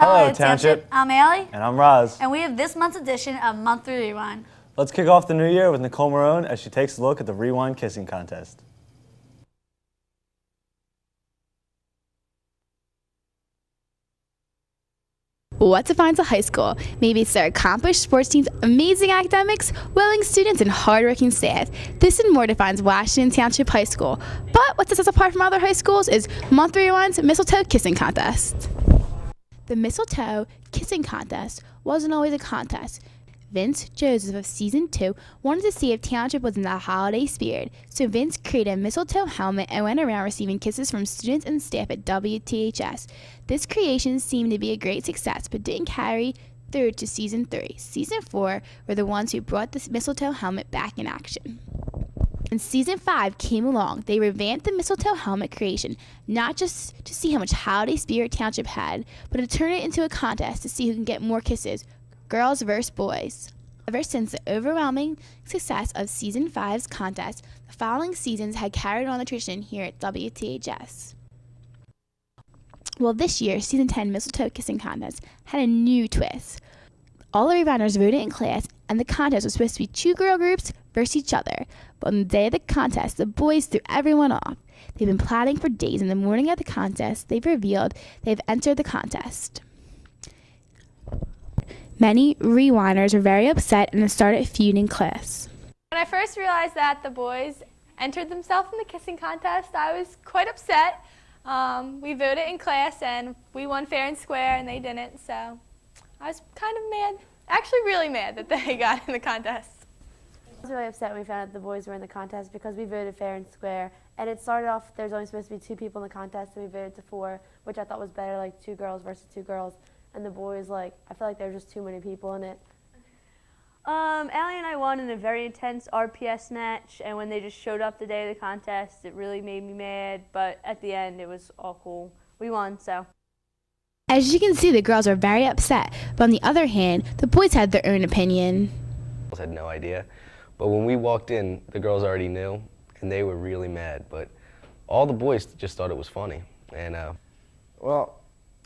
Hello, Township. I'm Allie. And I'm Roz. And we have this month's edition of Monthly Rewind. Let's kick off the new year with Nicole Marone as she takes a look at the Rewind Kissing Contest. What defines a high school? Maybe it's their accomplished sports teams, amazing academics, willing students, and hardworking staff. This and more defines Washington Township High School. But what sets us apart from other high schools is Monthly Rewind's Mistletoe Kissing Contest. The Mistletoe Kissing Contest wasn't always a contest. Vince Joseph of Season 2 wanted to see if Township was in the holiday spirit, so Vince created a mistletoe helmet and went around receiving kisses from students and staff at WTHS. This creation seemed to be a great success, but didn't carry through to Season 3. Season 4 were the ones who brought this mistletoe helmet back in action. When Season 5 came along, they revamped the mistletoe helmet creation, not just to see how much holiday spirit Township had, but to turn it into a contest to see who can get more kisses. Girls versus boys. Ever since the overwhelming success of Season 5's contest, the following seasons had carried on the tradition here at WTHS. Well, this year, Season 10 Mistletoe Kissing Contest had a new twist. All the rewinders voted in class, and the contest was supposed to be two girl groups versus each other. But on the day of the contest, the boys threw everyone off. They've been plotting for days. In the morning of the contest, they've revealed they've entered the contest. Many rewinders were very upset and started feuding in class. When I first realized that the boys entered themselves in the kissing contest, I was quite upset. We voted in class and we won fair and square and they didn't, so I was kind of mad, actually really mad that they got in the contest. I was really upset when we found out the boys were in the contest because we voted fair and square, and it started off there's only supposed to be 2 people in the contest, and we voted to 4, which I thought was better, like 2 girls versus 2 girls. And the boys, I feel like there were just too many people in it. Allie and I won in a very intense RPS match, and when they just showed up the day of the contest, it really made me mad, but at the end, it was all cool. We won, so. As you can see, the girls were very upset, but on the other hand, the boys had their own opinion. I had no idea, but when we walked in, the girls already knew, and they were really mad, but all the boys just thought it was funny, and Well,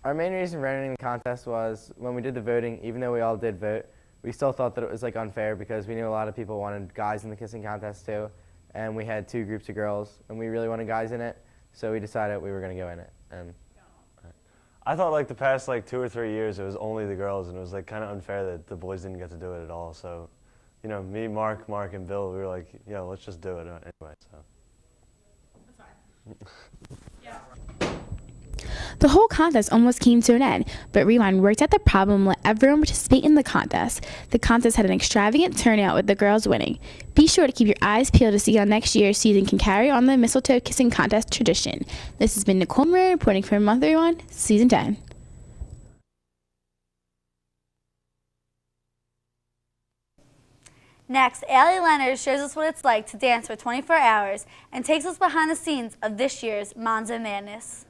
our main reason for entering the contest was when we did the voting, even though we all did vote, we still thought that it was unfair because we knew a lot of people wanted guys in the kissing contest too, and we had 2 groups of girls, and we really wanted guys in it, so we decided we were going to go in it. And I thought the past 2 or 3 years it was only the girls, and it was kind of unfair that the boys didn't get to do it at all. So, me, Mark, and Bill, we were like, let's just do it anyway. So. That's fine. Yeah. The whole contest almost came to an end, but Rewind worked out the problem and let everyone participate in the contest. The contest had an extravagant turnout with the girls winning. Be sure to keep your eyes peeled to see how next year's season can carry on the Mistletoe Kissing Contest tradition. This has been Nicole Murray reporting for Monthly Rewind, Season 10. Next, Allie Leonard shows us what it's like to dance for 24 hours and takes us behind the scenes of this year's Monzo Madness.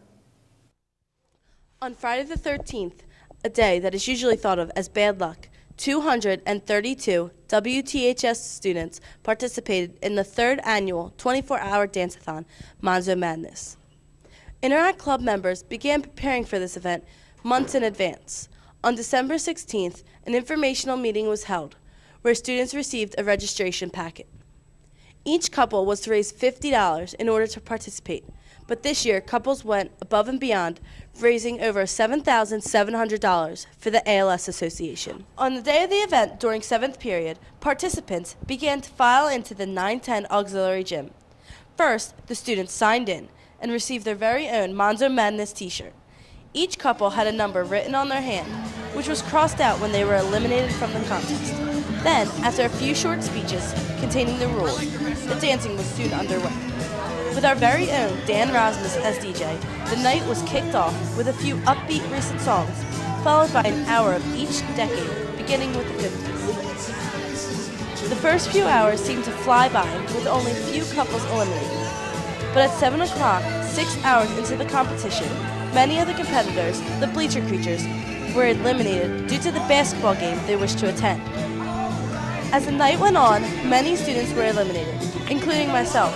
On Friday the 13th, a day that is usually thought of as bad luck, 232 WTHS students participated in the 3rd annual 24-hour dance-a-thon, Monzo Madness. Interact Club members began preparing for this event months in advance. On December 16th, an informational meeting was held, where students received a registration packet. Each couple was to raise $50 in order to participate, but this year couples went above and beyond, raising over $7,700 for the ALS Association. On the day of the event, during 7th period, participants began to file into the 910 Auxiliary Gym. First, the students signed in and received their very own Monzo Madness t-shirt. Each couple had a number written on their hand, which was crossed out when they were eliminated from the contest. Then, after a few short speeches containing the rules, the dancing was soon underway. With our very own Dan Rasmus as DJ, the night was kicked off with a few upbeat recent songs, followed by an hour of each decade, beginning with the 50s. The first few hours seemed to fly by with only few couples eliminated. But at 7 o'clock, 6 hours into the competition, many of the competitors, the Bleacher Creatures, were eliminated due to the basketball game they wished to attend. As the night went on, many students were eliminated, including myself,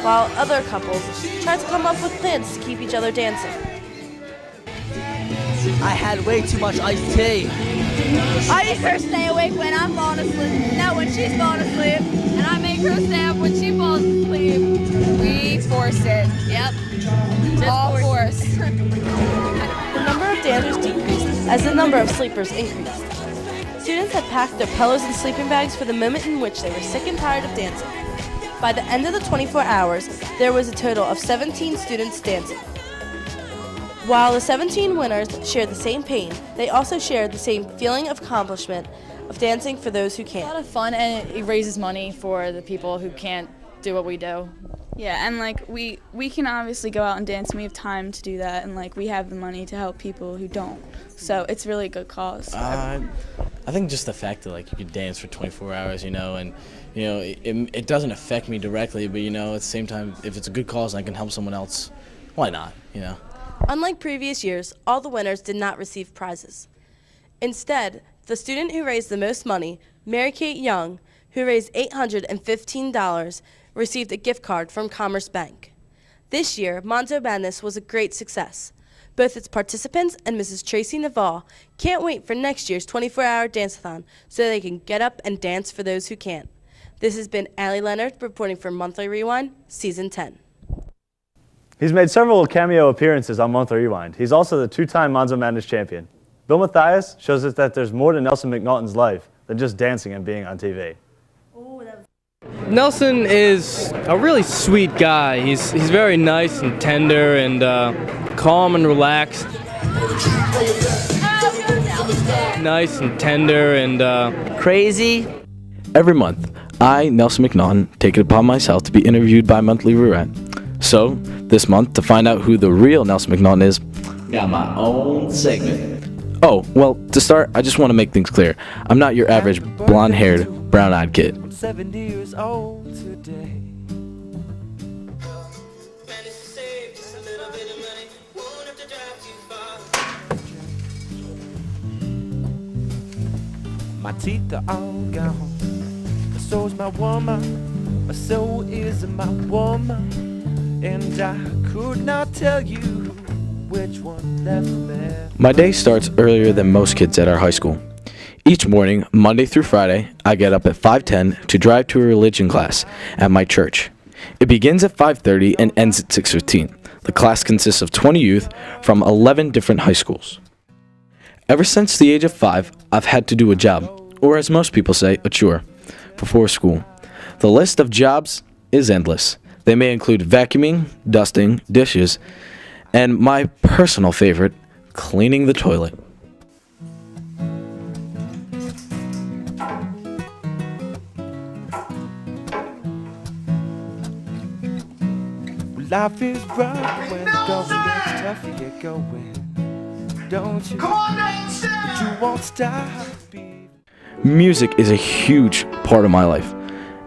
while other couples tried to come up with plans to keep each other dancing. I had way too much iced tea. I make her stay awake when I'm falling asleep. No, when she's falling asleep. And I make her stay up when she falls asleep. We force it. Yep. All force. The number of dancers decreased as the number of sleepers increased. Students had packed their pillows and sleeping bags for the moment in which they were sick and tired of dancing. By the end of the 24 hours, there was a total of 17 students dancing. While the 17 winners shared the same pain, they also shared the same feeling of accomplishment of dancing for those who It's a can't. lot of fun, and it raises money for the people who can't do what we do. Yeah, and like we can obviously go out and dance, and we have time to do that, and like we have the money to help people who don't. So it's really a good cause. I think just the fact that like you could dance for 24 hours, and it doesn't affect me directly, but at the same time, if it's a good cause and I can help someone else, why not? Unlike previous years, all the winners did not receive prizes. Instead, the student who raised the most money, Mary Kate Young, who raised $815, received a gift card from Commerce Bank. This year, Monzo Madness was a great success. Both its participants and Mrs. Tracy Naval can't wait for next year's 24-hour dance-a-thon so they can get up and dance for those who can't. This has been Allie Leonard reporting for Monthly Rewind, Season 10. He's made several cameo appearances on Monthly Rewind. He's also the two-time Monzo Madness champion. Bill Mathias shows us that there's more to Nelson McNaughton's life than just dancing and being on TV. Nelson is a really sweet guy. He's very nice and tender and calm and relaxed. Nice and tender and Crazy. Every month, I, Nelson McNaughton, take it upon myself to be interviewed by Monthly Rewind. So, this month, to find out who the real Nelson McNaughton is, got my own segment. Oh, well, to start, I just want to make things clear. I'm not your average blonde-haired, brown-eyed kid. I'm 70 years old today. My teeth are all gone. So's my woman. So is my woman. And I could not tell you which one left me. My day starts earlier than most kids at our high school. Each morning, Monday through Friday, I get up at 5:10 to drive to a religion class at my church. It begins at 5:30 and ends at 6:15. The class consists of 20 youth from 11 different high schools. Ever since the age of 5, I've had to do a job, or as most people say, a chore, before school. The list of jobs is endless. They may include vacuuming, dusting, dishes, and my personal favorite, cleaning the toilet. Life is rough when it goes gets tough, you get going, don't you? Come on, but you won't stop. Music is a huge part of my life.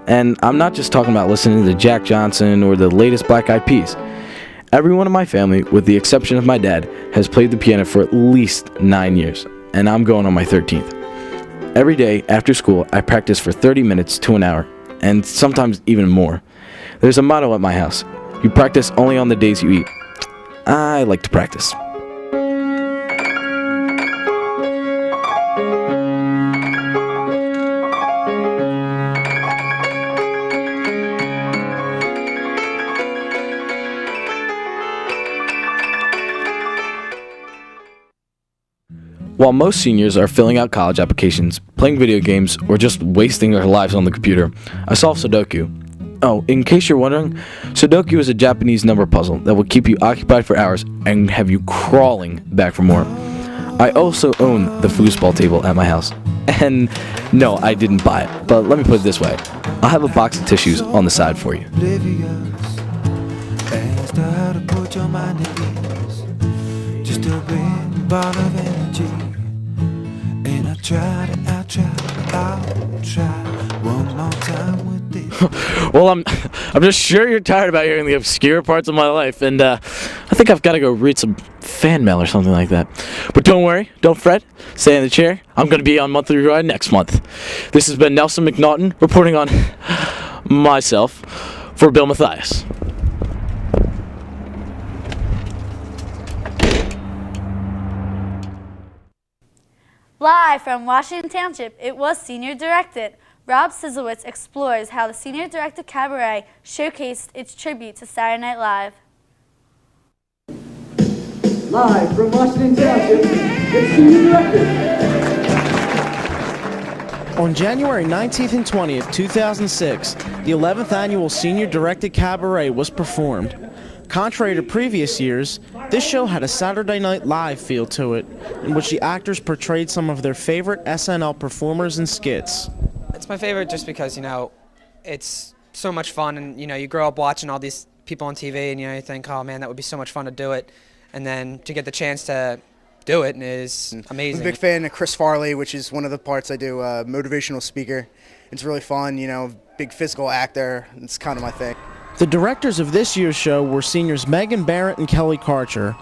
And I'm not just talking about listening to Jack Johnson or the latest Black Eyed Peas. Everyone in my family, with the exception of my dad, has played the piano for at least 9 years, and I'm going on my 13th. Every day after school, I practice for 30 minutes to an hour, and sometimes even more. There's a motto at my house: you practice only on the days you eat. I like to practice. While most seniors are filling out college applications, playing video games, or just wasting their lives on the computer, I solve Sudoku. Oh, in case you're wondering, Sudoku is a Japanese number puzzle that will keep you occupied for hours and have you crawling back for more. I also own the foosball table at my house. And no, I didn't buy it, but let me put it this way. I'll have a box of tissues on the side for you. Asked her how to put your mind at ease. Just a big ball of energy. And I tried and I'll try one more time with this. Well, I'm just sure you're tired about hearing the obscure parts of my life, and I think I've got to go read some fan mail or something like that. But don't worry, don't fret, stay in the chair. I'm going to be on Monthly Rewind next month. This has been Nelson McNaughton reporting on myself for Bill Mathias. Live from Washington Township, it was Senior Directed. Rob Sislowitz explores how the Senior Directed Cabaret showcased its tribute to Saturday Night Live. Live from Washington Township, it's Senior Directed. On January 19th and 20th, 2006, the 11th annual Senior Directed Cabaret was performed. Contrary to previous years, this show had a Saturday Night Live feel to it, in which the actors portrayed some of their favorite SNL performers and skits. It's my favorite just because, you know, it's so much fun, and, you know, you grow up watching all these people on TV, and, you know, you think, oh man, that would be so much fun to do it, and then to get the chance to do it is amazing. I'm a big fan of Chris Farley, which is one of the parts I do, motivational speaker. It's really fun, you know, big physical actor. It's kind of my thing. The directors of this year's show were seniors Megan Barrett and Kelly Karcher.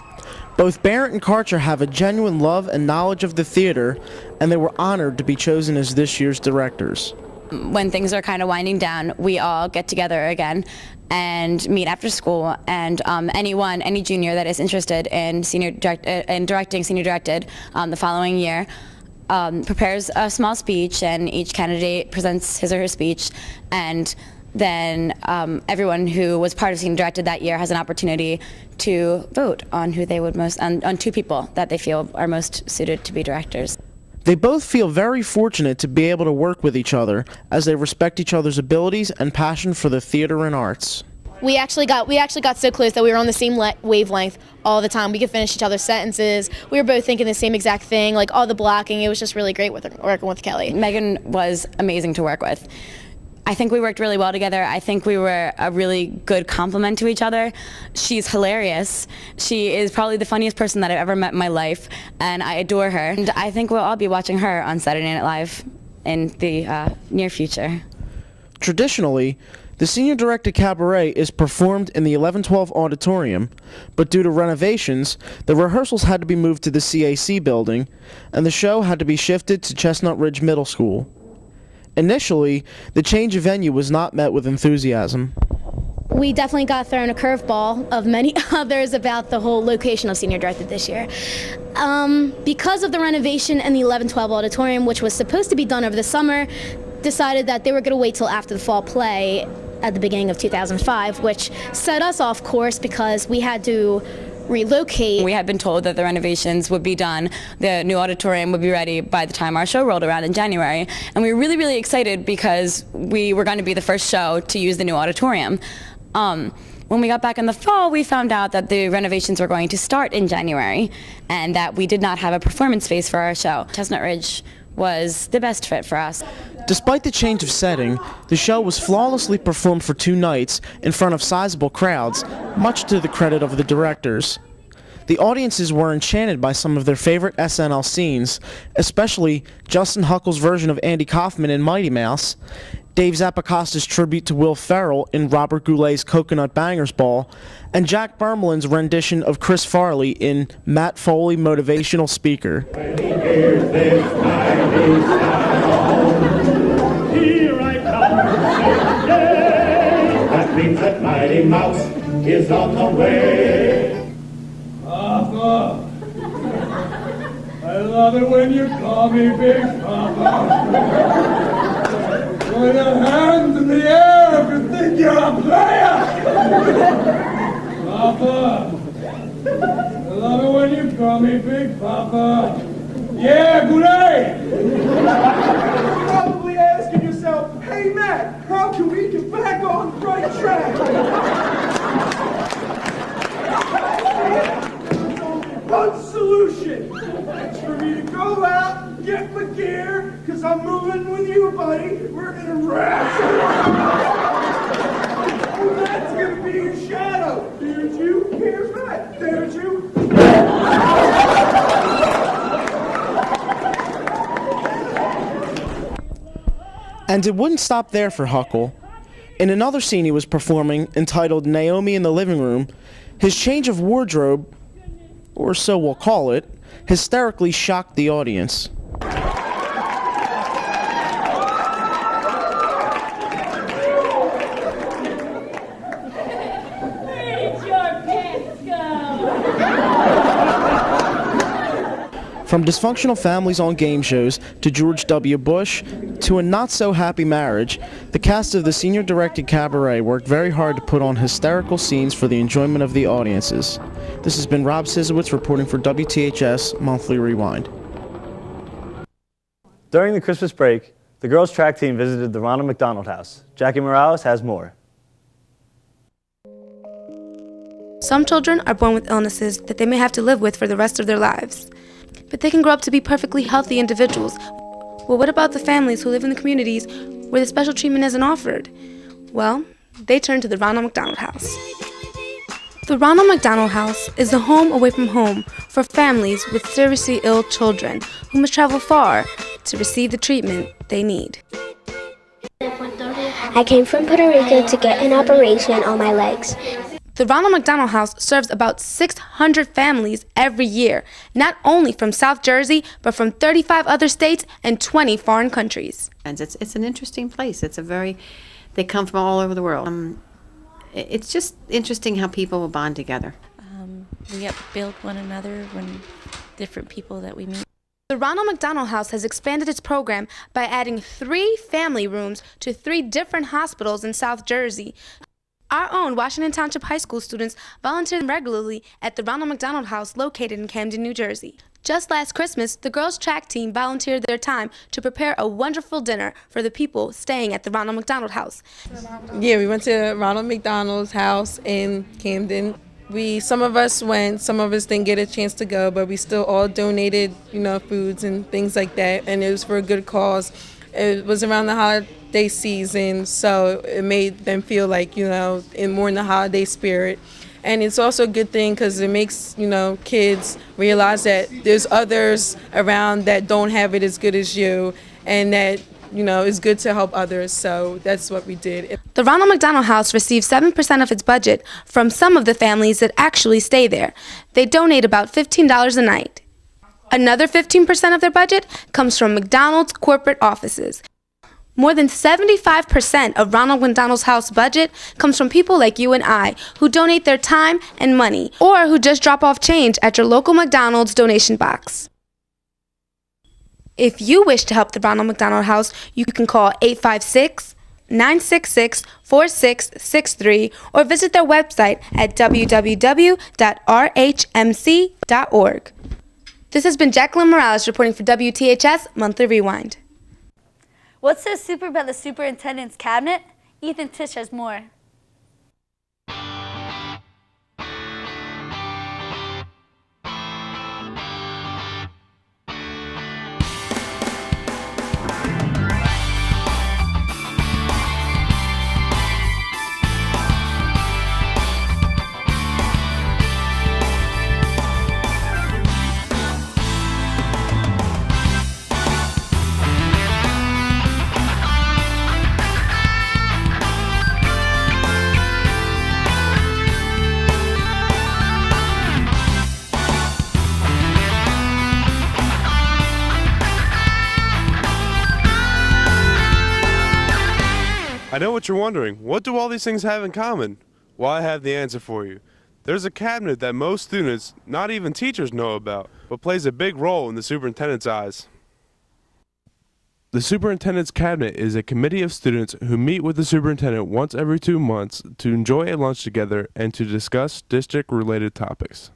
Both Barrett and Karcher have a genuine love and knowledge of the theater, and they were honored to be chosen as this year's directors. When things are kind of winding down, we all get together again and meet after school, and any junior that is interested in directing Senior Directed the following year prepares a small speech, and each candidate presents his or her speech, and then everyone who was part of Senior Directed that year has an opportunity to vote on who they would on two people that they feel are most suited to be directors. They both feel very fortunate to be able to work with each other, as they respect each other's abilities and passion for the theater and arts. We actually got so close that we were on the same wavelength all the time. We could finish each other's sentences. We were both thinking the same exact thing, like all the blocking. It was just really great working with Kelly. Megan was amazing to work with. I think we worked really well together. I think we were a really good complement to each other. She's hilarious. She is probably the funniest person that I've ever met in my life, and I adore her. And I think we'll all be watching her on Saturday Night Live in the near future. Traditionally, the Senior Directed Cabaret is performed in the 1112 auditorium, but due to renovations, the rehearsals had to be moved to the CAC building, and the show had to be shifted to Chestnut Ridge Middle School. Initially, the change of venue was not met with enthusiasm. We definitely got thrown a curveball of many others about the whole location of Senior Directed this year. Because of the renovation in the 1112 auditorium, which was supposed to be done over the summer, decided that they were going to wait till after the fall play at the beginning of 2005, which set us off course because we had to relocate. We had been told that the renovations would be done, the new auditorium would be ready by the time our show rolled around in January, and we were really, really excited because we were going to be the first show to use the new auditorium. When we got back in the fall, we found out that the renovations were going to start in January and that we did not have a performance space for our show. Chestnut Ridge was the best fit for us. Despite the change of setting, the show was flawlessly performed for 2 nights in front of sizable crowds, much to the credit of the directors. The audiences were enchanted by some of their favorite SNL scenes, especially Justin Huckle's version of Andy Kaufman in Mighty Mouse, Dave Zappacosta's tribute to Will Ferrell in Robert Goulet's Coconut Bangers Ball, and Jack Bermelin's rendition of Chris Farley in Matt Foley Motivational Speaker. Here I come, that means that Mighty Mouse is on the way. Papa, I love it when you call me Big Papa. Put your hands in the air if you think you're a player. Papa, I love it when you call me Big Papa. Yeah, Goulet! You're probably asking yourself, hey Matt, how can we get back on the right track? There's only one solution. It's for me to go out, get my gear, because I'm moving with you, buddy. We're gonna wrestle. Oh, that's gonna be your shadow. There's you, here's Matt. There's you. And it wouldn't stop there for Huckle. In another scene he was performing, entitled Naomi in the Living Room, his change of wardrobe, or so we'll call it, hysterically shocked the audience. From dysfunctional families on game shows to George W. Bush to a not-so-happy marriage, the cast of the senior-directed cabaret worked very hard to put on hysterical scenes for the enjoyment of the audiences. This has been Rob Sizowitz reporting for WTHS Monthly Rewind. During the Christmas break, the girls' track team visited the Ronald McDonald House. Jackie Morales has more. Some children are born with illnesses that they may have to live with for the rest of their lives. But they can grow up to be perfectly healthy individuals. Well, what about the families who live in the communities where the special treatment isn't offered? Well, they turn to the Ronald McDonald House. The Ronald McDonald House is the home away from home for families with seriously ill children who must travel far to receive the treatment they need. I came from Puerto Rico to get an operation on my legs. The Ronald McDonald House serves about 600 families every year, not only from South Jersey, but from 35 other states and 20 foreign countries. It's an interesting place. They come from all over the world. It's just interesting how people will bond together. We upbuild one another when different people that we meet. The Ronald McDonald House has expanded its program by adding 3 family rooms to 3 different hospitals in South Jersey. Our own Washington Township High School students volunteer regularly at the Ronald McDonald House located in Camden, New Jersey. Just last Christmas, the girls' track team volunteered their time to prepare a wonderful dinner for the people staying at the Ronald McDonald House. Yeah, we went to Ronald McDonald's house in Camden. Some of us went, some of us didn't get a chance to go, but we still all donated, foods and things like that, and it was for a good cause. It was around the holiday season, so it made them feel like, more in the holiday spirit. And it's also a good thing because it makes, kids realize that there's others around that don't have it as good as you, and that, it's good to help others. So that's what we did. The Ronald McDonald House receives 7% of its budget from some of the families that actually stay there. They donate about $15 a night. Another 15% of their budget comes from McDonald's corporate offices. More than 75% of Ronald McDonald's House budget comes from people like you and I who donate their time and money, or who just drop off change at your local McDonald's donation box. If you wish to help the Ronald McDonald House, you can call 856-966-4663 or visit their website at www.rhmc.org. This has been Jacqueline Morales reporting for WTHS Monthly Rewind. What's so super about the superintendent's cabinet? Ethan Tisch has more. I know what you're wondering. What do all these things have in common? Well, I have the answer for you. There's a cabinet that most students, not even teachers, know about, but plays a big role in the superintendent's eyes. The superintendent's cabinet is a committee of students who meet with the superintendent once every 2 months to enjoy a lunch together and to discuss district-related topics.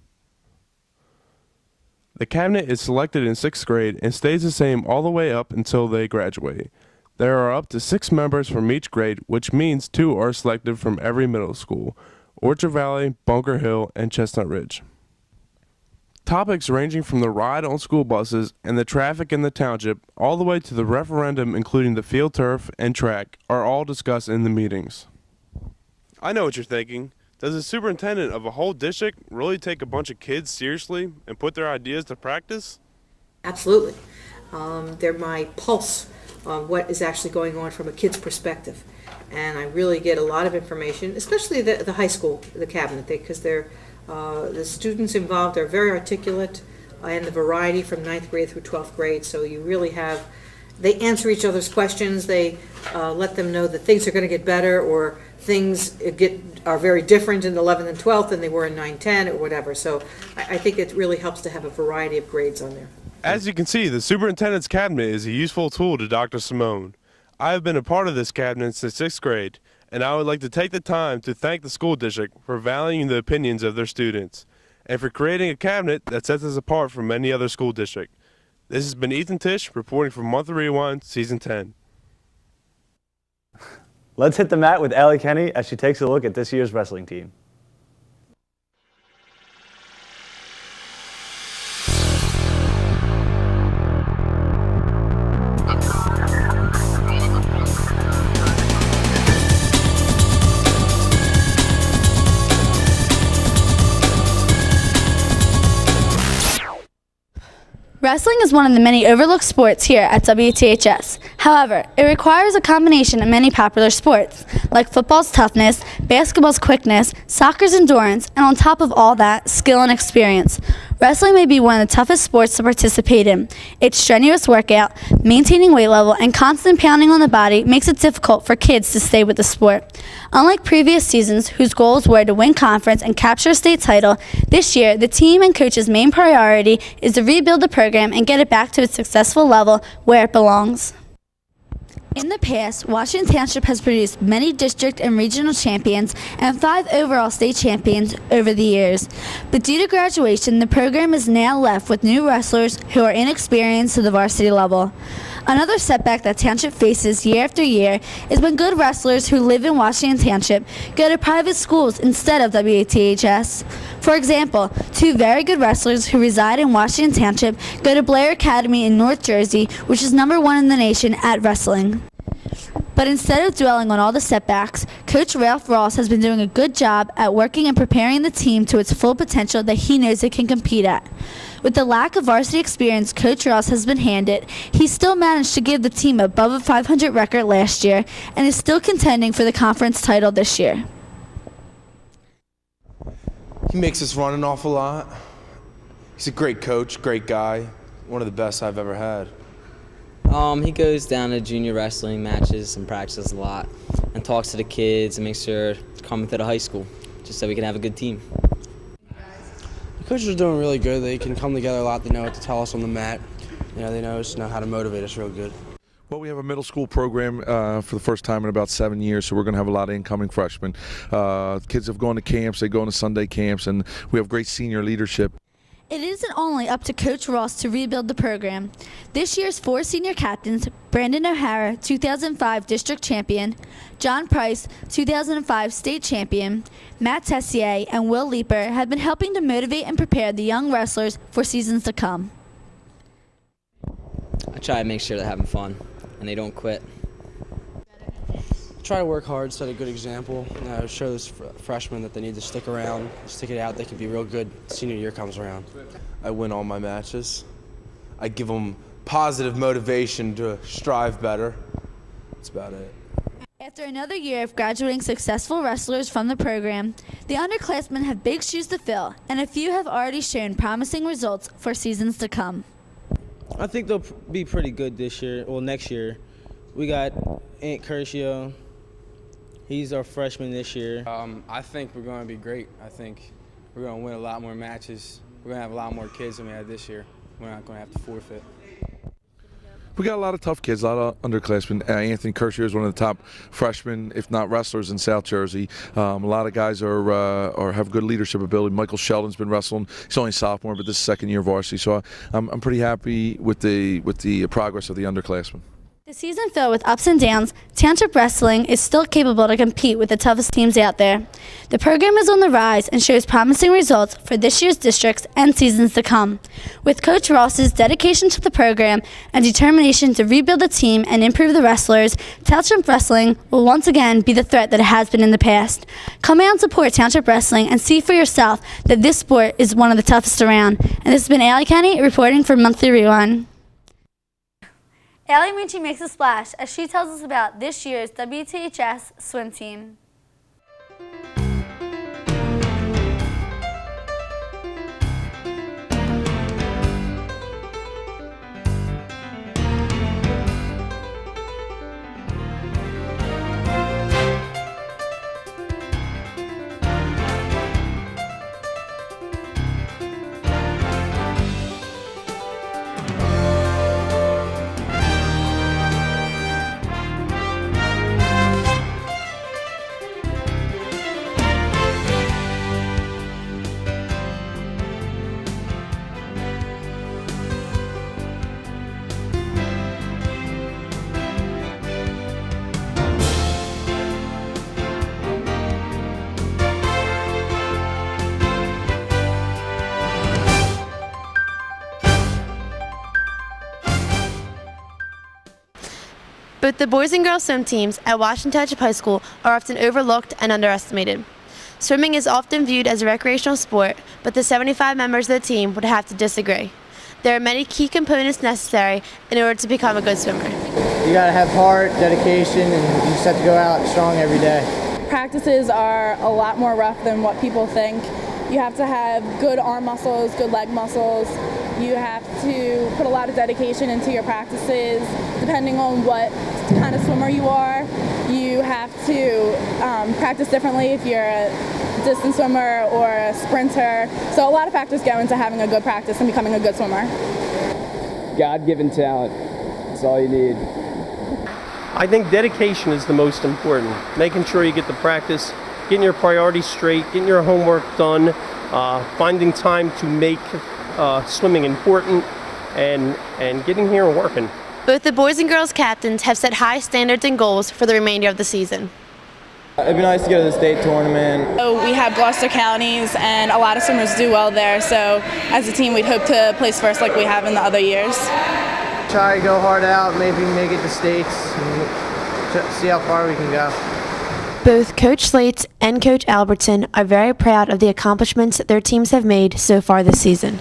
The cabinet is selected in 6th grade and stays the same all the way up until they graduate. There are up to 6 members from each grade, which means 2 are selected from every middle school: Orchard Valley, Bunker Hill, and Chestnut Ridge. Topics ranging from the ride on school buses and the traffic in the township all the way to the referendum, including the field turf and track, are all discussed in the meetings. I know what you're thinking. Does the superintendent of a whole district really take a bunch of kids seriously and put their ideas to practice? Absolutely. They're my pulse on what is actually going on from a kid's perspective. And I really get a lot of information, especially the high school, the cabinet, because the students involved are very articulate, and the variety from 9th grade through 12th grade. So you really they answer each other's questions. They let them know that things are going to get better, or things are very different in 11th and 12th than they were in 9, 10, or whatever. So I think it really helps to have a variety of grades on there. As you can see, the superintendent's cabinet is a useful tool to Dr. Simone. I have been a part of this cabinet since 6th grade, and I would like to take the time to thank the school district for valuing the opinions of their students, and for creating a cabinet that sets us apart from any other school district. This has been Ethan Tisch reporting from Monthly Rewind, Season 10. Let's hit the mat with Allie Kenny as she takes a look at this year's wrestling team. Wrestling is one of the many overlooked sports here at WTHS. However, it requires a combination of many popular sports, like football's toughness, basketball's quickness, soccer's endurance, and on top of all that, skill and experience. Wrestling may be one of the toughest sports to participate in. Its strenuous workout, maintaining weight level, and constant pounding on the body makes it difficult for kids to stay with the sport. Unlike previous seasons, whose goals were to win conference and capture a state title, this year the team and coach's main priority is to rebuild the program and get it back to its successful level where it belongs. In the past, Washington Township has produced many district and regional champions and 5 overall state champions over the years. But due to graduation, the program is now left with new wrestlers who are inexperienced to the varsity level. Another setback that Township faces year after year is when good wrestlers who live in Washington Township go to private schools instead of WTHS. For example, 2 very good wrestlers who reside in Washington Township go to Blair Academy in North Jersey, which is #1 in the nation at wrestling. But instead of dwelling on all the setbacks, Coach Ralph Ross has been doing a good job at working and preparing the team to its full potential that he knows it can compete at. With the lack of varsity experience Coach Ross has been handed, he still managed to give the team above a 500 record last year and is still contending for the conference title this year. He makes us run an awful lot. He's a great coach, great guy, one of the best I've ever had. He goes down to junior wrestling matches and practices a lot and talks to the kids and makes sure to come to the high school just so we can have a good team. The coaches are doing really good. They can come together a lot. They know what to tell us on the mat. You know, they know how to motivate us real good. Well, we have a middle school program for the first time in about 7 years, so we're going to have a lot of incoming freshmen. Kids have gone to camps, they go into Sunday camps, and we have great senior leadership. It isn't only up to Coach Ross to rebuild the program. This year's 4 senior captains, Brandon O'Hara, 2005 district champion, John Price, 2005 state champion, Matt Tessier, and Will Leeper have been helping to motivate and prepare the young wrestlers for seasons to come. I try to make sure they're having fun and they don't quit. Try to work hard, set a good example, show those freshmen that they need to stick around, stick it out. They can be real good senior year comes around. I win all my matches. I give them positive motivation to strive better. That's about it. After another year of graduating successful wrestlers from the program, the underclassmen have big shoes to fill, and a few have already shown promising results for seasons to come. I think they'll be pretty good this year, well, next year. We got Ant Curcio. He's our freshman this year. I think we're going to be great. I think we're going to win a lot more matches. We're going to have a lot more kids than we had this year. We're not going to have to forfeit. We got a lot of tough kids, a lot of underclassmen. Anthony Kershaw is one of the top freshmen, if not wrestlers, in South Jersey. A lot of guys are have good leadership ability. Michael Sheldon's been wrestling. He's only a sophomore, but this is second year varsity. So I'm pretty happy with the progress of the underclassmen. The season filled with ups and downs, Township Wrestling is still capable to compete with the toughest teams out there. The program is on the rise and shows promising results for this year's districts and seasons to come. With Coach Ross's dedication to the program and determination to rebuild the team and improve the wrestlers, Township Wrestling will once again be the threat that it has been in the past. Come out and support Township Wrestling and see for yourself that this sport is one of the toughest around. And this has been Allie Kenny reporting for Monthly Rewind. Allie Minchie makes a splash as she tells us about this year's WTHS swim team. Both the boys and girls swim teams at Washington Township High School are often overlooked and underestimated. Swimming is often viewed as a recreational sport, but the 75 members of the team would have to disagree. There are many key components necessary in order to become a good swimmer. You gotta have heart, dedication, and you just have to go out strong every day. Practices are a lot more rough than what people think. You have to have good arm muscles, good leg muscles. You have to put a lot of dedication into your practices. Depending on what kind of swimmer you are, you have to practice differently if you're a distance swimmer or a sprinter. So a lot of factors go into having a good practice and becoming a good swimmer. God-given talent. That's all you need. I think dedication is the most important. Making sure you get the practice, getting your priorities straight, getting your homework done, finding time to make swimming important, and getting here and working. Both the boys and girls captains have set high standards and goals for the remainder of the season. It'd be nice to go to the state tournament. So we have Gloucester counties, and a lot of swimmers do well there. So as a team, we'd hope to place first like we have in the other years. Try to go hard out, maybe make it to states, and see how far we can go. Both Coach Slates and Coach Albertson are very proud of the accomplishments that their teams have made so far this season.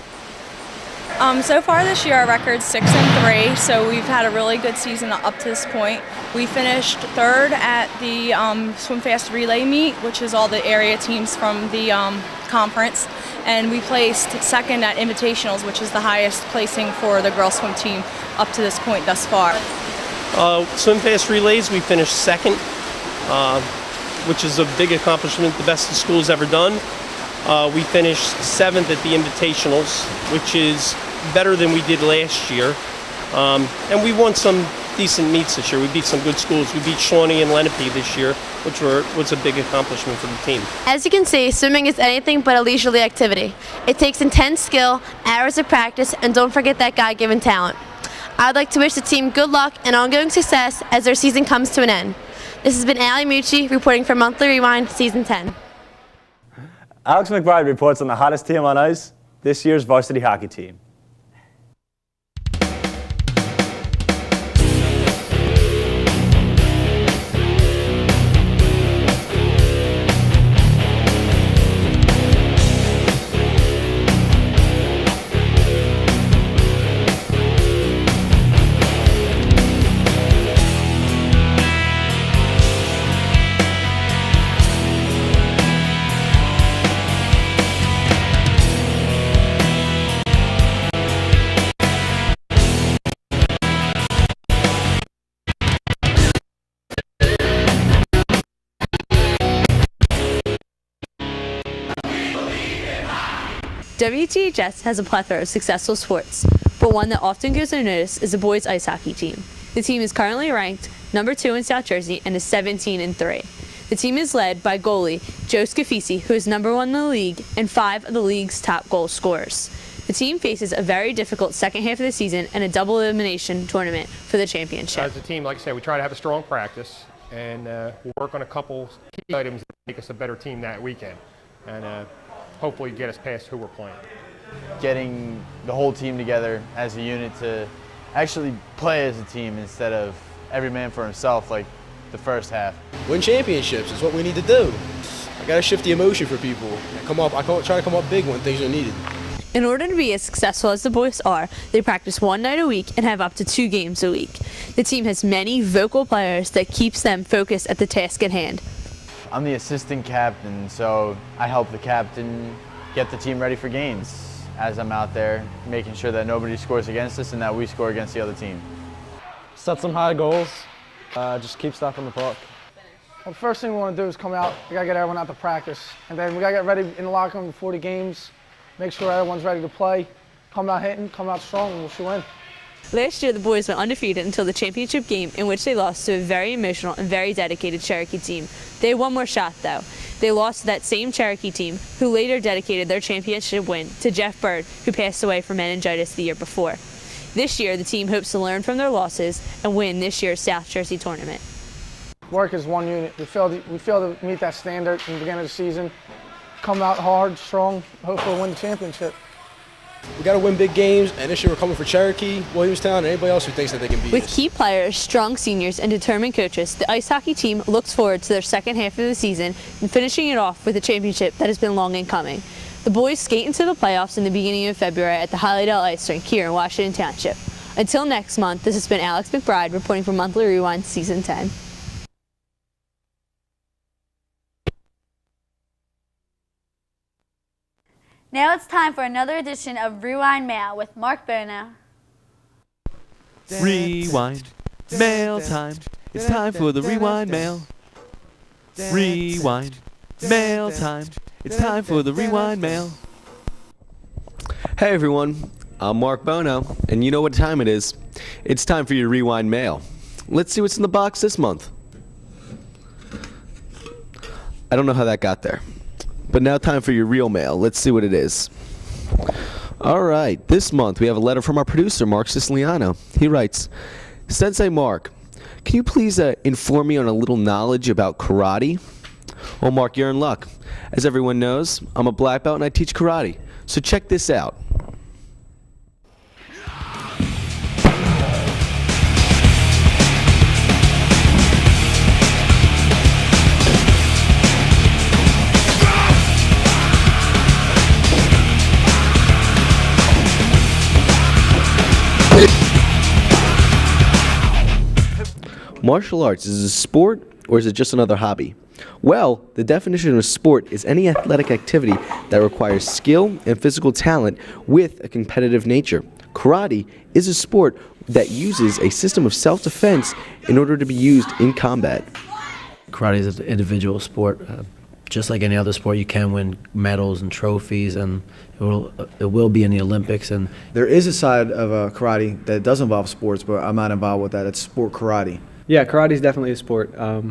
So far this year, our record's 6-3, so we've had a really good season up to this point. We finished third at the Swim Fast Relay Meet, which is all the area teams from the conference, and we placed second at Invitationals, which is the highest placing for the girls swim team up to this point thus far. Swim Fast Relays, we finished second, which is a big accomplishment, the best the school's ever done. We finished seventh at the Invitationals, which is better than we did last year. And we won some decent meets this year. We beat some good schools. We beat Shawnee and Lenape this year, which was a big accomplishment for the team. As you can see, swimming is anything but a leisurely activity. It takes intense skill, hours of practice, and don't forget that God-given talent. I'd like to wish the team good luck and ongoing success as their season comes to an end. This has been Allie Mucci reporting for Monthly Rewind Season 10. Alex McBride reports on the hottest team on ice, this year's varsity hockey team. WTHS has a plethora of successful sports, but one that often goes unnoticed is the boys ice hockey team. The team is currently ranked number 2 in South Jersey and is 17-3. The team is led by goalie Joe Scafisi, who is number 1 in the league and 5 of the league's top goal scorers. The team faces a very difficult second half of the season and a double elimination tournament for the championship. As a team, like I said, we try to have a strong practice and we'll work on a couple key items that make us a better team that weekend. And hopefully get us past who we're playing. Getting the whole team together as a unit to actually play as a team instead of every man for himself like the first half. Win championships is what we need to do. I gotta shift the emotion for people. I try to come up big when things are needed. In order to be as successful as the boys are, they practice 1 night a week and have up to 2 games a week. The team has many vocal players that keeps them focused at the task at hand. I'm the assistant captain, so I help the captain get the team ready for games as I'm out there, making sure that nobody scores against us and that we score against the other team. Set some high goals, just keep stuff in the puck. Well, the first thing we want to do is come out, we got to get everyone out to practice, and then we got to get ready in the locker room before the games, make sure everyone's ready to play, come out hitting, come out strong, and we'll shoot in. Last year, the boys went undefeated until the championship game, in which they lost to a very emotional and very dedicated Cherokee team. They had one more shot, though. They lost to that same Cherokee team, who later dedicated their championship win to Jeff Bird, who passed away from meningitis the year before. This year, the team hopes to learn from their losses and win this year's South Jersey tournament. Work as one unit. We failed to meet that standard in the beginning of the season. Come out hard, strong, hopefully win the championship. We got to win big games, and this year we're coming for Cherokee, Williamstown, and anybody else who thinks that they can beat With us. key players, strong seniors, and determined coaches, the ice hockey team looks forward to their second half of the season and finishing it off with a championship that has been long in coming. The boys skate into the playoffs in the beginning of February at the Hollydale Ice Rink here in Washington Township. Until next month, this has been Alex McBride reporting for Monthly Rewind Season 10. Now it's time for another edition of Rewind Mail with Mark Bono. Rewind mail time. It's time for the rewind mail. Rewind mail time. It's time for the rewind mail. Hey everyone, I'm Mark Bono, and you know what time it is. It's time for your rewind mail. Let's see what's in the box this month. I don't know how that got there. But now time for your real mail. Let's see what it is. All right, this month we have a letter from our producer, Mark Siciliano. He writes, Sensei Mark, can you please inform me on a little knowledge about karate? Well, Mark, you're in luck. As everyone knows, I'm a black belt and I teach karate. So check this out. Martial arts, is it a sport or is it just another hobby? Well, the definition of a sport is any athletic activity that requires skill and physical talent with a competitive nature. Karate is a sport that uses a system of self-defense in order to be used in combat. Karate is an individual sport. Just like any other sport, you can win medals and trophies, and it will be in the Olympics. And there is a side of karate that does involve sports, but I'm not involved with that. It's sport karate. Yeah, karate is definitely a sport. I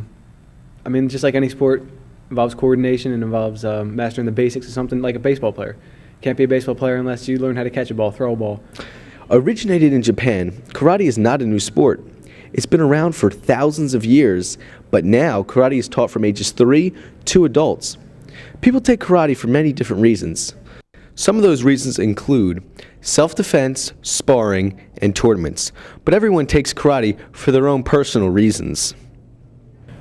mean, just like any sport, involves coordination and involves mastering the basics of something like a baseball player. Can't be a baseball player unless you learn how to catch a ball, throw a ball. Originated in Japan, karate is not a new sport. It's been around for thousands of years, but now karate is taught from ages 3 to adults. People take karate for many different reasons. Some of those reasons include self-defense, sparring, and tournaments, but everyone takes karate for their own personal reasons.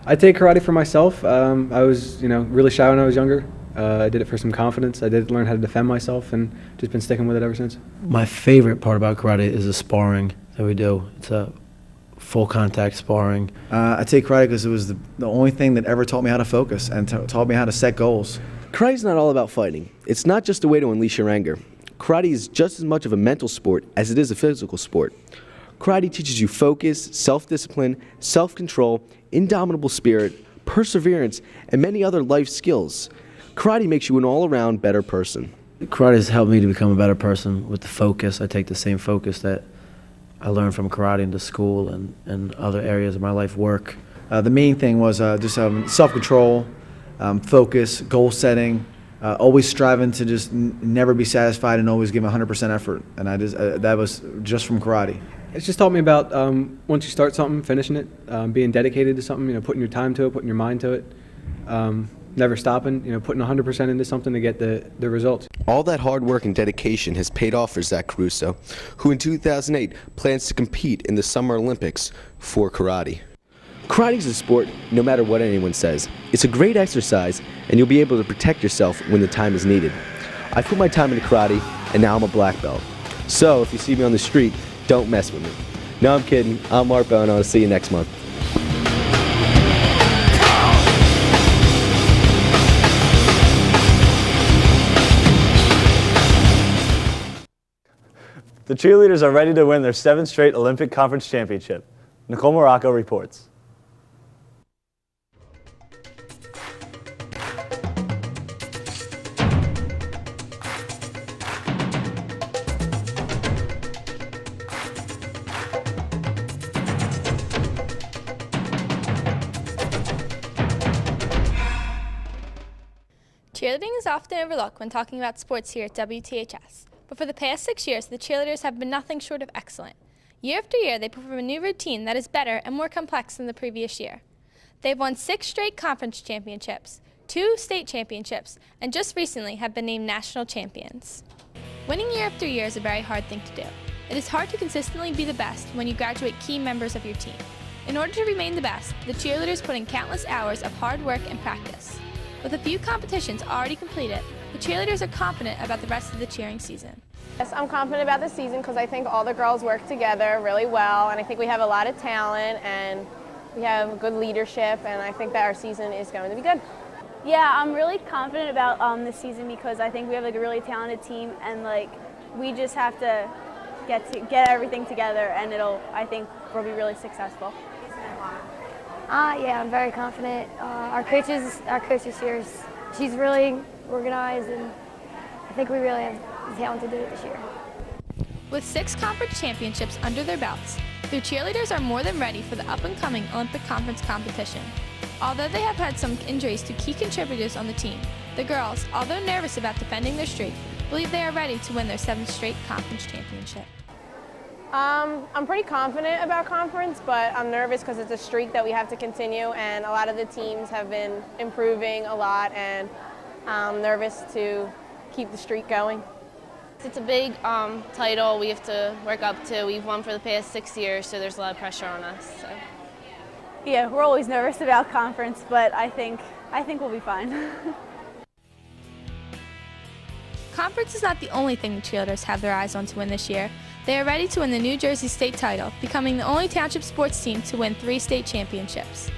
I take karate for myself. I was, really shy when I was younger. I did it for some confidence. I did learn how to defend myself, and just been sticking with it ever since. my favorite part about karate is the sparring that we do. It's a full contact sparring. I take karate because it was the only thing that ever taught me how to focus and taught me how to set goals. Karate is not all about fighting. It's not just a way to unleash your anger. Karate is just as much of a mental sport as it is a physical sport. Karate teaches you focus, self-discipline, self-control, indomitable spirit, perseverance, and many other life skills. Karate makes you an all-around better person. Karate has helped me to become a better person with the focus. I take the same focus that I learned from karate into school and other areas of my life, work. The main thing was just self-control, focus, goal setting, always striving to just never be satisfied and always give 100% effort. And that was just from karate. It's just taught me about once you start something, finishing it, being dedicated to something, putting your time to it, putting your mind to it, never stopping, putting 100% into something to get the results. All that hard work and dedication has paid off for Zach Caruso, who in 2008 plans to compete in the Summer Olympics for karate. Karate is a sport no matter what anyone says. It's a great exercise, and you'll be able to protect yourself when the time is needed. I put my time into karate, and now I'm a black belt. So if you see me on the street, don't mess with me. No, I'm kidding. I'm Mark Bono. I'll see you next month. The cheerleaders are ready to win their 7th straight Olympic Conference Championship. Nicole Morocco reports. Cheerleading is often overlooked when talking about sports here at WTHS, but for the past 6 years, the cheerleaders have been nothing short of excellent. Year after year, they perform a new routine that is better and more complex than the previous year. They've won 6 straight conference championships, 2 state championships, and just recently have been named national champions. Winning year after year is a very hard thing to do. It is hard to consistently be the best when you graduate key members of your team. In order to remain the best, the cheerleaders put in countless hours of hard work and practice. With a few competitions already completed, the cheerleaders are confident about the rest of the cheering season. Yes, I'm confident about the season because I think all the girls work together really well, and I think we have a lot of talent and we have good leadership, and I think that our season is going to be good. Yeah, I'm really confident about this season because I think we have like a really talented team, and like we just have to get everything together, and I think we'll be really successful. Yeah, I'm very confident. Our coach this year, she's really organized, and I think we really have the talent to do it this year. With 6 conference championships under their belts, their cheerleaders are more than ready for the up-and-coming Olympic Conference competition. Although they have had some injuries to key contributors on the team, the girls, although nervous about defending their streak, believe they are ready to win their 7th straight conference championship. I'm pretty confident about conference, but I'm nervous because it's a streak that we have to continue, and a lot of the teams have been improving a lot, and I'm nervous to keep the streak going. It's a big title we have to work up to. We've won for the past 6 years, so there's a lot of pressure on us. So. Yeah, we're always nervous about conference, but I think we'll be fine. Conference is not the only thing the cheerleaders have their eyes on to win this year. They are ready to win the New Jersey state title, becoming the only township sports team to win 3 state championships.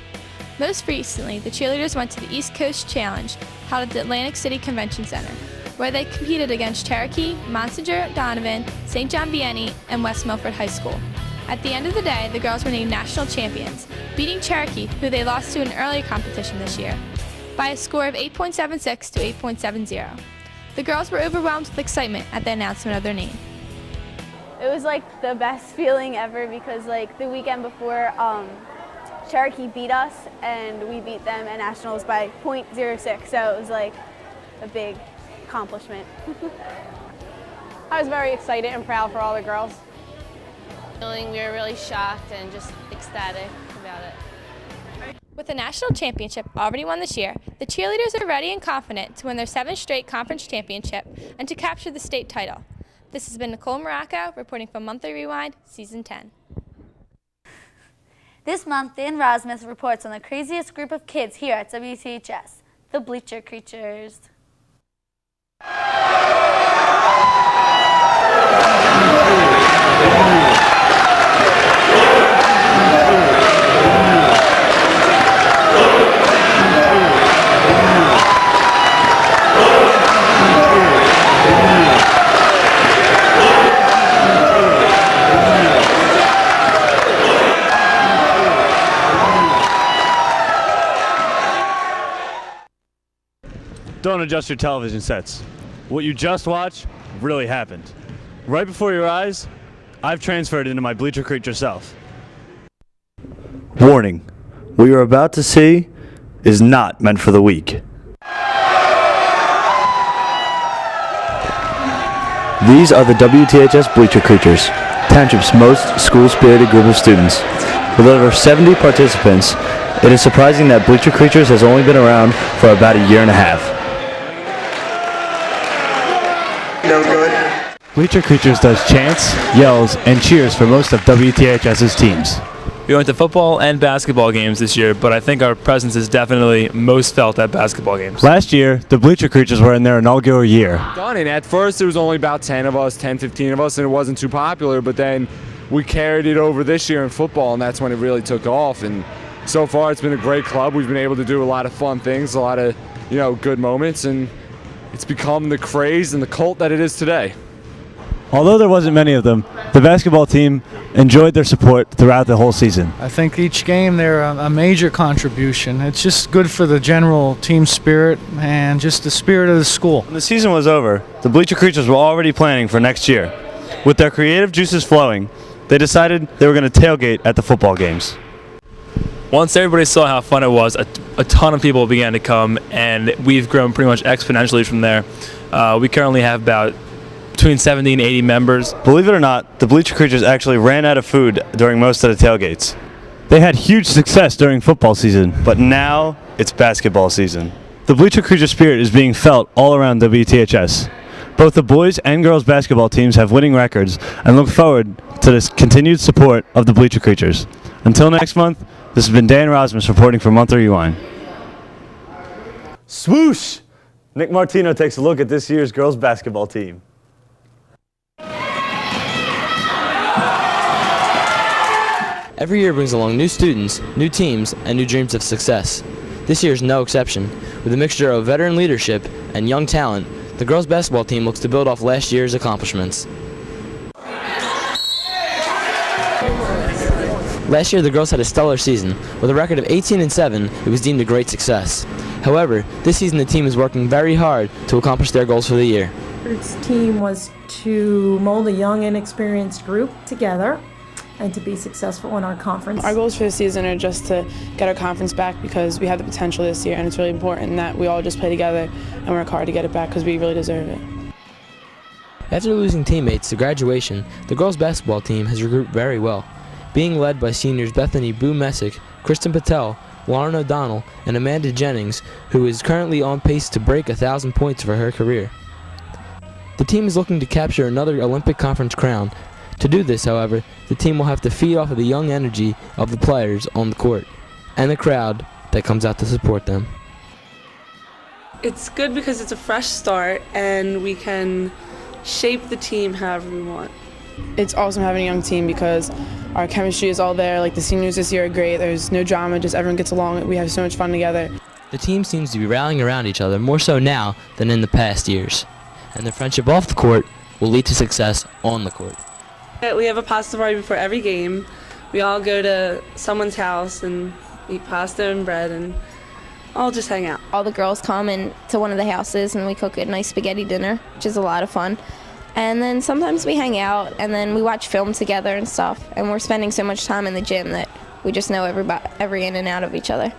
Most recently, the cheerleaders went to the East Coast Challenge, held at the Atlantic City Convention Center, where they competed against Cherokee, Monsignor Donovan, St. John Vianney, and West Milford High School. At the end of the day, the girls were named national champions, beating Cherokee, who they lost to in an earlier competition this year, by a score of 8.76 to 8.70. The girls were overwhelmed with excitement at the announcement of their name. It was like the best feeling ever because like the weekend before, Cherokee beat us and we beat them at nationals by .06, so it was like a big accomplishment. I was very excited and proud for all the girls. We were really shocked and just ecstatic about it. With the national championship already won this year, the cheerleaders are ready and confident to win their 7th straight conference championship and to capture the state title. This has been Nicole Morocco reporting from Monthly Rewind, Season 10. This month, Dan Rasmussen reports on the craziest group of kids here at WTHS, the Bleacher Creatures. Don't adjust your television sets. What you just watched really happened. Right before your eyes, I've transferred into my Bleacher Creature self. Warning, what you're about to see is not meant for the weak. These are the WTHS Bleacher Creatures, Township's most school-spirited group of students. With over 70 participants, it is surprising that Bleacher Creatures has only been around for about a year and a half. No good. Bleacher Creatures does chants, yells, and cheers for most of WTHS's teams. We went to football and basketball games this year, but I think our presence is definitely most felt at basketball games. Last year, the Bleacher Creatures were in their inaugural year. And at first there was only about 10 of us, 10, 15 of us, and it wasn't too popular, but then we carried it over this year in football, and that's when it really took off. And so far it's been a great club. We've been able to do a lot of fun things, a lot of, good moments, and it's become the craze and the cult that it is today. Although there wasn't many of them, the basketball team enjoyed their support throughout the whole season. I think each game they're a major contribution. It's just good for the general team spirit and just the spirit of the school. When the season was over, the Bleacher Creatures were already planning for next year. With their creative juices flowing, they decided they were going to tailgate at the football games. Once everybody saw how fun it was, a ton of people began to come, and we've grown pretty much exponentially from there. We currently have about between 70 and 80 members. Believe it or not, the Bleacher Creatures actually ran out of food during most of the tailgates. They had huge success during football season, but now it's basketball season. The Bleacher Creature spirit is being felt all around WTHS. Both the boys and girls basketball teams have winning records and look forward to this continued support of the Bleacher Creatures. Until next month, this has been Dan Rosmus reporting for Month Rewind. Swoosh! Nick Martino takes a look at this year's girls basketball team. Every year brings along new students, new teams, and new dreams of success. This year is no exception. With a mixture of veteran leadership and young talent, the girls basketball team looks to build off last year's accomplishments. Last year, the girls had a stellar season. With a record of 18-7, it was deemed a great success. However, this season the team is working very hard to accomplish their goals for the year. Its team was to mold a young and experienced group together and to be successful in our conference. Our goals for the season are just to get our conference back because we have the potential this year, and it's really important that we all just play together and work hard to get it back because we really deserve it. After losing teammates to graduation, the girls basketball team has regrouped very well, being led by seniors Bethany Boo Messick, Kristen Patel, Lauren O'Donnell, and Amanda Jennings, who is currently on pace to break 1,000 points for her career. The team is looking to capture another Olympic Conference crown. To do this, however, the team will have to feed off of the young energy of the players on the court and the crowd that comes out to support them. It's good because it's a fresh start and we can shape the team however we want. It's awesome having a young team because our chemistry is all there. Like the seniors this year are great. There's no drama, just everyone gets along. We have so much fun together. The team seems to be rallying around each other more so now than in the past years, and their friendship off the court will lead to success on the court. We have a pasta party before every game. We all go to someone's house and eat pasta and bread and all just hang out. All the girls come to one of the houses and we cook a nice spaghetti dinner, which is a lot of fun. And then sometimes we hang out and then we watch film together and stuff. And we're spending so much time in the gym that we just know every in and out of each other.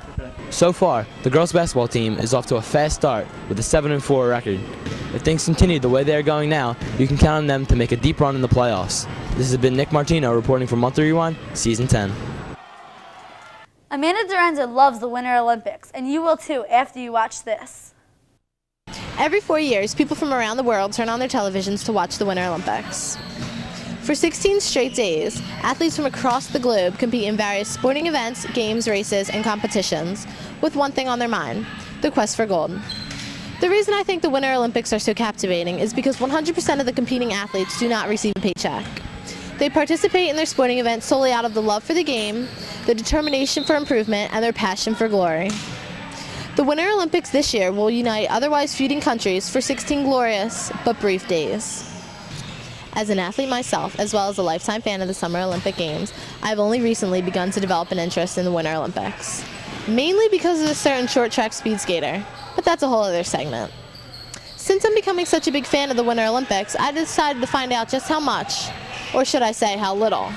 So far, the girls basketball team is off to a fast start with a 7-4 record. If things continue the way they are going now, you can count on them to make a deep run in the playoffs. This has been Nick Martino reporting for Month Rewind, Season 10. Amanda Dorenza loves the Winter Olympics, and you will too after you watch this. Every 4 years, people from around the world turn on their televisions to watch the Winter Olympics. For 16 straight days, athletes from across the globe compete in various sporting events, games, races, and competitions with one thing on their mind: the quest for gold. The reason I think the Winter Olympics are so captivating is because 100% of the competing athletes do not receive a paycheck. They participate in their sporting events solely out of the love for the game, their determination for improvement, and their passion for glory. The Winter Olympics this year will unite otherwise feuding countries for 16 glorious but brief days. As an athlete myself, as well as a lifetime fan of the Summer Olympic Games, I've only recently begun to develop an interest in the Winter Olympics. Mainly because of a certain short track speed skater, but that's a whole other segment. Since I'm becoming such a big fan of the Winter Olympics, I decided to find out just how much, or should I say how little,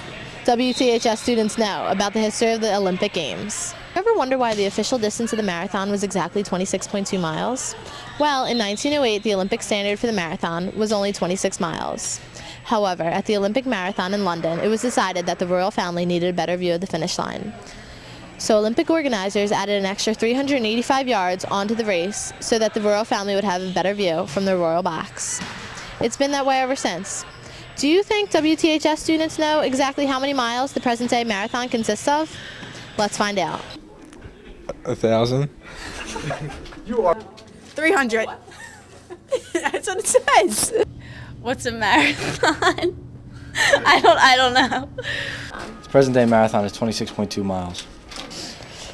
WTHS students know about the history of the Olympic Games. Ever wonder why the official distance of the marathon was exactly 26.2 miles? Well, in 1908, the Olympic standard for the marathon was only 26 miles. However, at the Olympic Marathon in London, it was decided that the royal family needed a better view of the finish line. So Olympic organizers added an extra 385 yards onto the race so that the royal family would have a better view from their royal box. It's been that way ever since. Do you think WTHS students know exactly how many miles the present-day marathon consists of? Let's find out. 1,000. You are 300. That's what it says. What's a marathon? I don't know. The present-day marathon is 26.2 miles.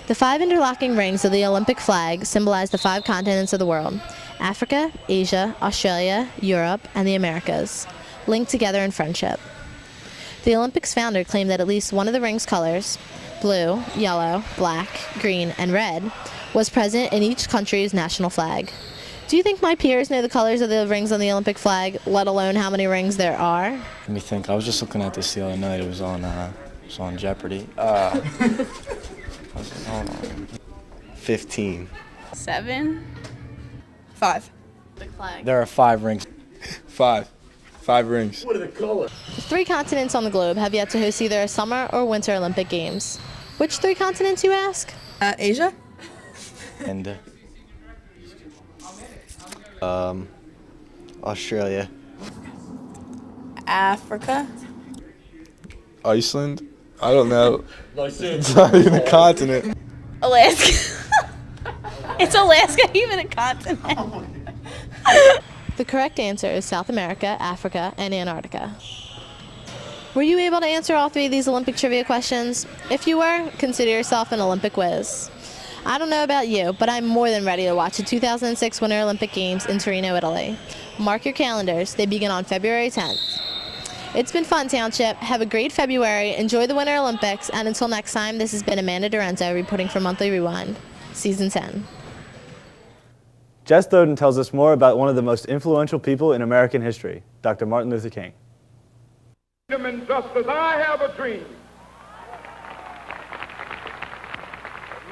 The 5 interlocking rings of the Olympic flag symbolize the 5 continents of the world: Africa, Asia, Australia, Europe, and the Americas, linked together in friendship. The Olympics founder claimed that at least one of the ring's colors, blue, yellow, black, green, and red, was present in each country's national flag. Do you think my peers know the colors of the rings on the Olympic flag, let alone how many rings there are? Let me think. I was just looking at this the other night. It was on Jeopardy. Hold on. 15. 7. 5. Big flag. There are 5 rings. 5 rings. What are the colors? The 3 continents on the globe have yet to host either a summer or winter Olympic Games. Which 3 continents, you ask? Asia. And Australia. Africa. Iceland? I don't know. It's not even a continent. Alaska. Is Alaska even a continent? The correct answer is South America, Africa, and Antarctica. Were you able to answer all three of these Olympic trivia questions? If you were, consider yourself an Olympic whiz. I don't know about you, but I'm more than ready to watch the 2006 Winter Olympic Games in Torino, Italy. Mark your calendars, they begin on February 10th. It's been fun, Township. Have a great February, enjoy the Winter Olympics, and until next time, this has been Amanda Dorenzo reporting for Monthly Rewind, Season 10. Jess Thoden tells us more about one of the most influential people in American history, Dr. Martin Luther King. And just as I have a dream,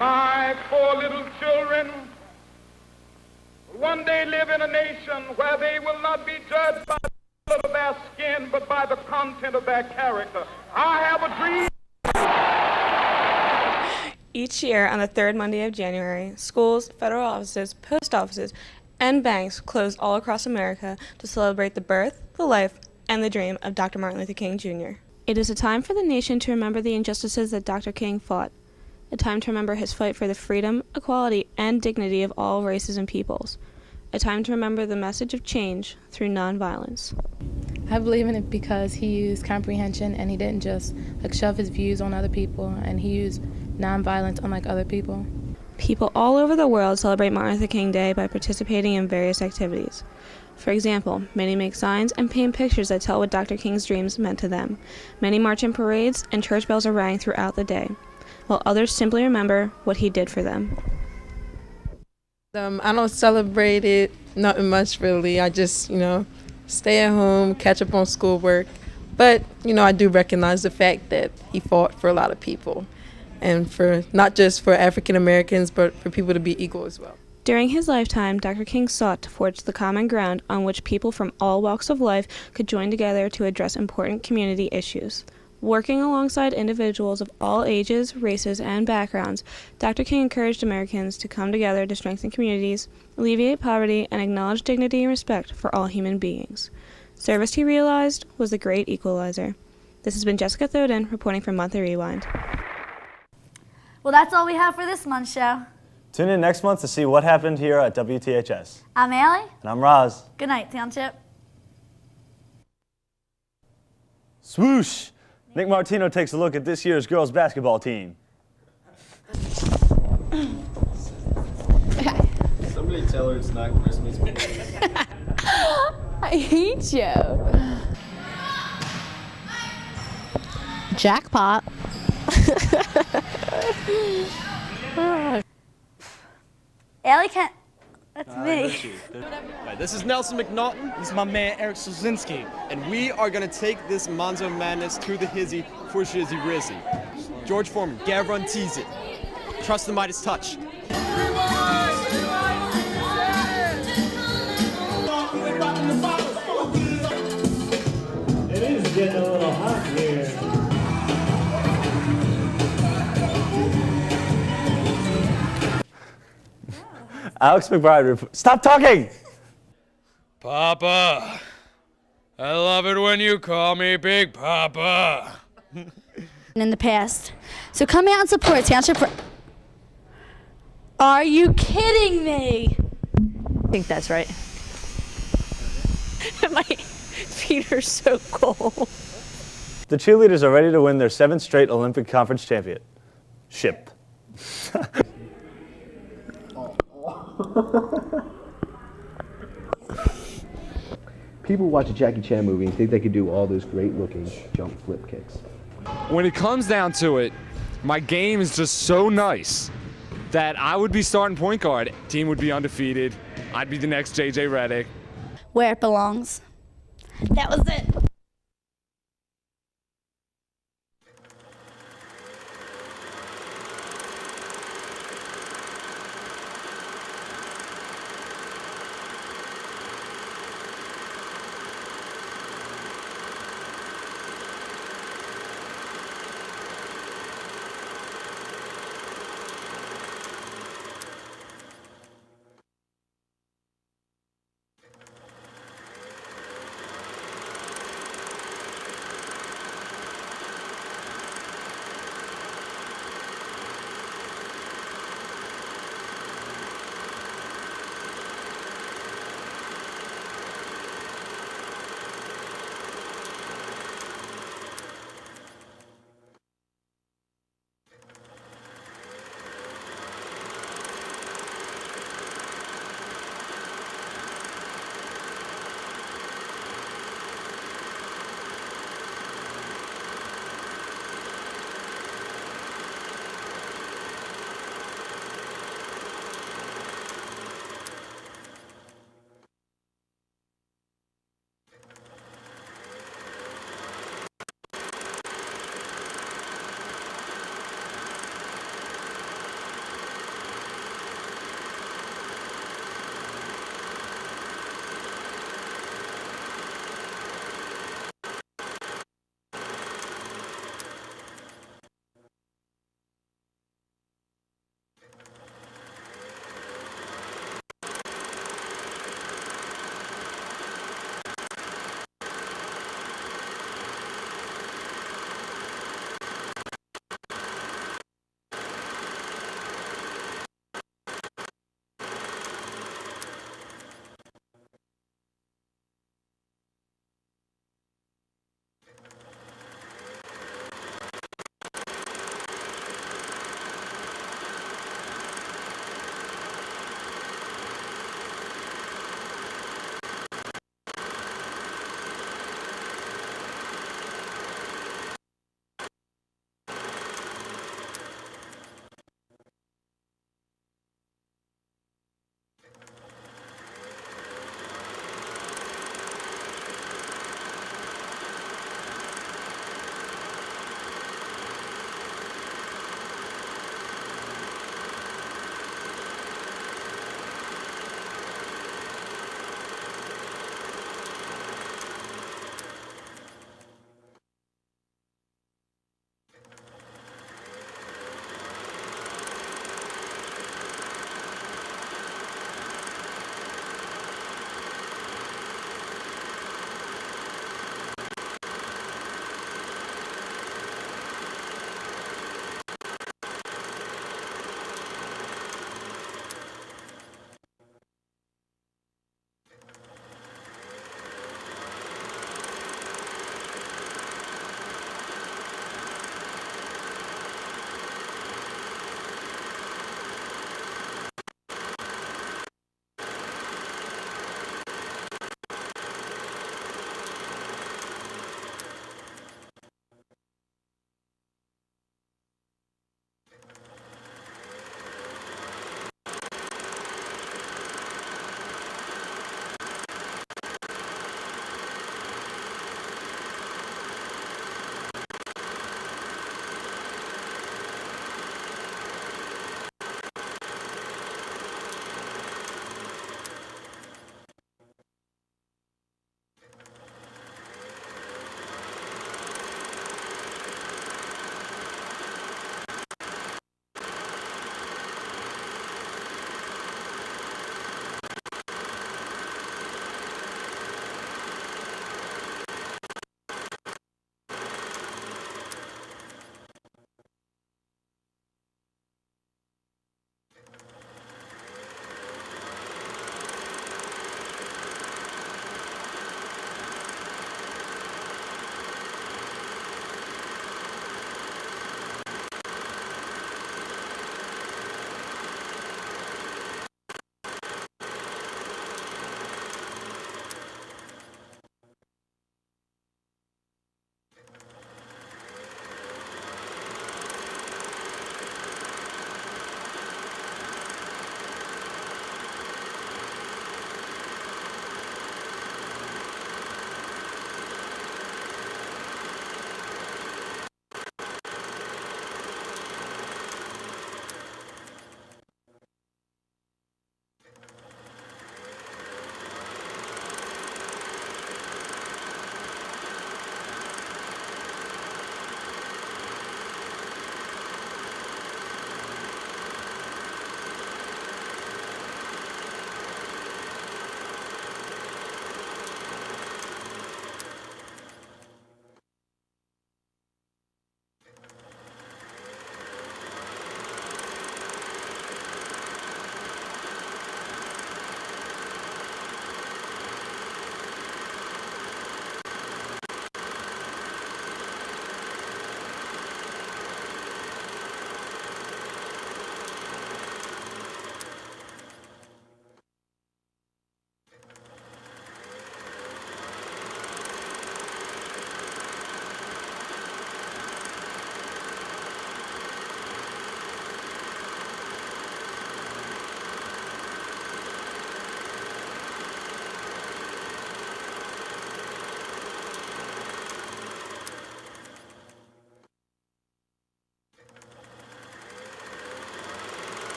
my 4 little children will one day live in a nation where they will not be judged by the color of their skin, but by the content of their character. I have a dream. Each year on the third Monday of January, schools, federal offices, post offices, and banks close all across America to celebrate the birth, the life, and the dream of Dr. Martin Luther King, Jr. It is a time for the nation to remember the injustices that Dr. King fought, a time to remember his fight for the freedom, equality, and dignity of all races and peoples, a time to remember the message of change through nonviolence. I believe in it because he used comprehension and he didn't just shove his views on other people, and he used nonviolence unlike other people. People all over the world celebrate Martin Luther King Day by participating in various activities. For example, many make signs and paint pictures that tell what Dr. King's dreams meant to them. Many march in parades and church bells are rang throughout the day, while others simply remember what he did for them. I don't celebrate it, nothing much really. I just, stay at home, catch up on schoolwork. But, I do recognize the fact that he fought for a lot of people, and for not just for African Americans, but for people to be equal as well. During his lifetime, Dr. King sought to forge the common ground on which people from all walks of life could join together to address important community issues. Working alongside individuals of all ages, races, and backgrounds, Dr. King encouraged Americans to come together to strengthen communities, alleviate poverty, and acknowledge dignity and respect for all human beings. Service, he realized, was the great equalizer. This has been Jessica Thoden reporting for Monthly Rewind. Well, that's all we have for this month's show. Tune in next month to see what happened here at WTHS. I'm Allie. And I'm Roz. Good night, Township. Swoosh! Nick Martino takes a look at this year's girls basketball team. Somebody tell her it's not Christmas. I hate you. Jackpot. Allie can't. That's me. Right, this is Nelson McNaughton. This is my man Eric Sozinski. And we are going to take this Monzo Madness to the hizzy for Shizzy Rizzy. George Foreman, Gavron tease it. Trust the Midas touch. It is getting a little hot here. Alex McBride, stop talking! Papa, I love it when you call me Big Papa. In the past. So come out and support Township. Are you kidding me? I think that's right. My feet are so cold. The cheerleaders are ready to win their 7th straight Olympic Conference championship. People watch a Jackie Chan movie and think they could do all those great-looking jump flip kicks. When it comes down to it, my game is just so nice that I would be starting point guard. Team would be undefeated. I'd be the next JJ Redick. Where it belongs. That was it.